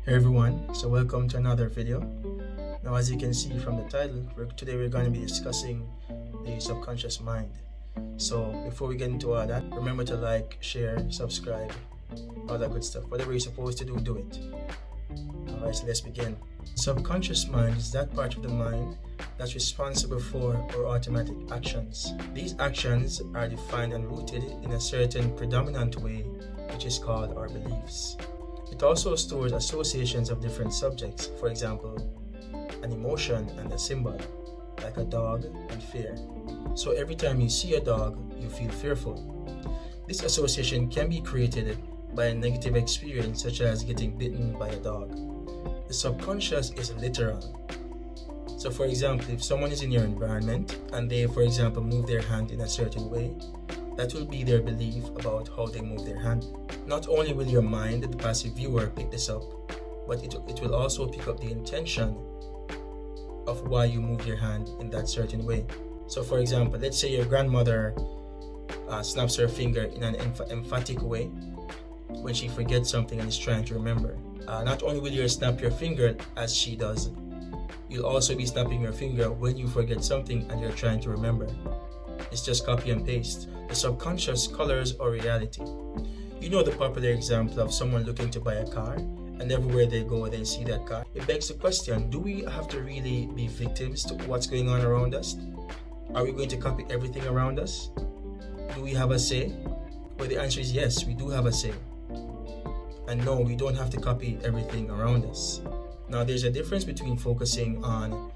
Hey everyone, so welcome to another video. Now as you can see from the title, today we're going to be discussing the subconscious mind. So before we get into all that, remember to like, share, subscribe, all that good stuff. Whatever you're supposed to do, do it. Alright, so let's begin. Subconscious mind is that part of the mind that's responsible for our automatic actions. These actions are defined and rooted in a certain predominant way, which is called our beliefs. It also stores associations of different subjects, for example, an emotion and a symbol, like a dog and fear. So every time you see a dog, you feel fearful. This association can be created by a negative experience, such as getting bitten by a dog. The subconscious is literal. So for example, if someone is in your environment and they, for example, move their hand in a certain way, that will be their belief about how they move their hand. Not only will your mind, the passive viewer, pick this up, but it will also pick up the intention of why you move your hand in that certain way. So for example, let's say your grandmother snaps her finger in an emphatic way when she forgets something and is trying to remember. Not only will you snap your finger as she does, you'll also be snapping your finger when you forget something and you're trying to remember. It's just copy and paste. The subconscious colors our reality. You know the popular example of someone looking to buy a car, and everywhere they go they see that car. It begs the question, do we have to really be victims to what's going on around us? Are we going to copy everything around us? Do we have a say? Well, the answer is yes, we do have a say. And no, we don't have to copy everything around us. Now there's a difference between focusing on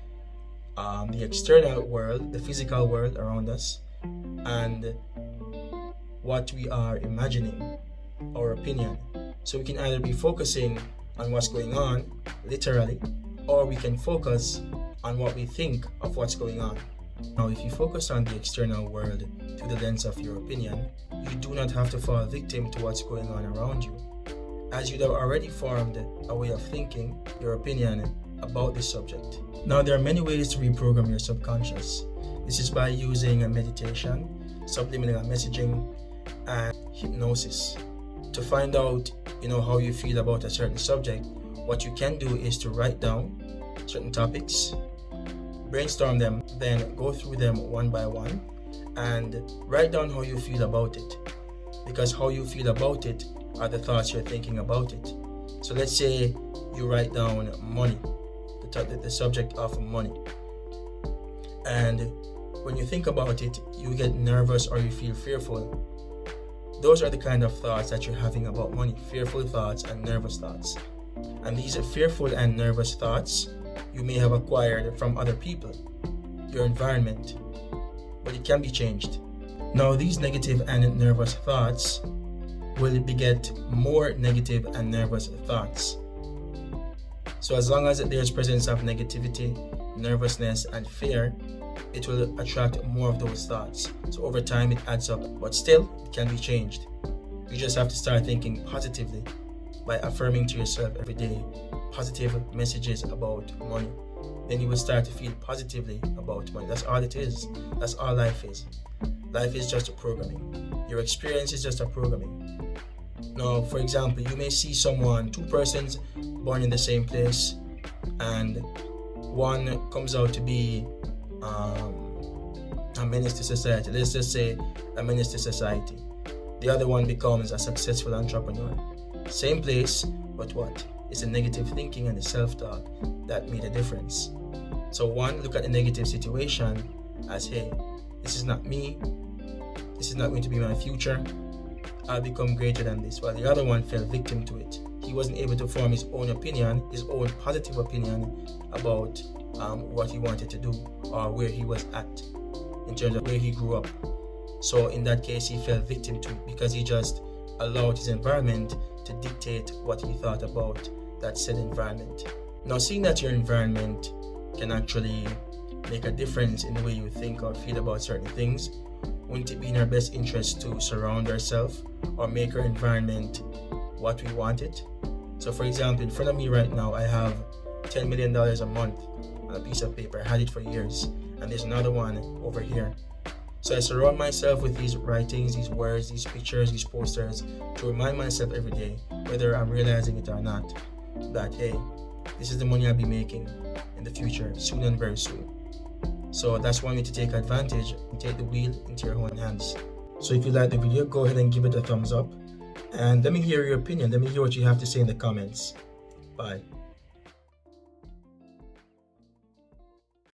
the external world, the physical world around us, and what we are imagining, our opinion. So we can either be focusing on what's going on, literally, or we can focus on what we think of what's going on. Now, if you focus on the external world through the lens of your opinion, you do not have to fall victim to what's going on around you, as you'd have already formed a way of thinking, your opinion about this subject. Now, there are many ways to reprogram your subconscious. This is by using a meditation, subliminal messaging, and hypnosis. To find out, how you feel about a certain subject, what you can do is to write down certain topics, brainstorm them, then go through them one by one, and write down how you feel about it. Because how you feel about it are the thoughts you're thinking about it. So let's say you write down money, the subject of money. And when you think about it, you get nervous or you feel fearful. Those are the kind of thoughts that you're having about money, fearful thoughts and nervous thoughts. And these fearful and nervous thoughts you may have acquired from other people, your environment, but it can be changed. Now these negative and nervous thoughts will beget more negative and nervous thoughts. So as long as there's presence of negativity, nervousness, and fear, it will attract more of those thoughts. So over time it adds up, but still it can be changed. You just have to start thinking positively by affirming to yourself every day positive messages about money. Then you will start to feel positively about money. That's all it is. That's all life is. Life is just a programming. Your experience is just a programming. Now, for example, you may see two persons born in the same place, and one comes out to be a menace to society. Let's just say a menace to society. The other one becomes a successful entrepreneur. Same place, but what? It's the negative thinking and the self-talk that made a difference. So one, look at the negative situation as, hey, this is not me. This is not going to be my future. I'll become greater than this. While the other one fell victim to it. He wasn't able to form his own opinion, his own positive opinion about what he wanted to do or where he was at in terms of where he grew up. So in that case, he fell victim to it because he just allowed his environment to dictate what he thought about that said environment. Now, seeing that your environment can actually make a difference in the way you think or feel about certain things, wouldn't it be in our best interest to surround ourselves or make our environment what we want it? So for example, in front of me right now, I have $10 million a month on a piece of paper. I had it for years, and there's another one over here. So I surround myself with these writings, these words, these pictures, these posters to remind myself every day, whether I'm realizing it or not, that, hey, this is the money I'll be making in the future, soon and very soon. So that's one way to take advantage and take the wheel into your own hands. So if you like the video, go ahead and give it a thumbs up. And let me hear your opinion. Let me hear what you have to say in the comments. Bye.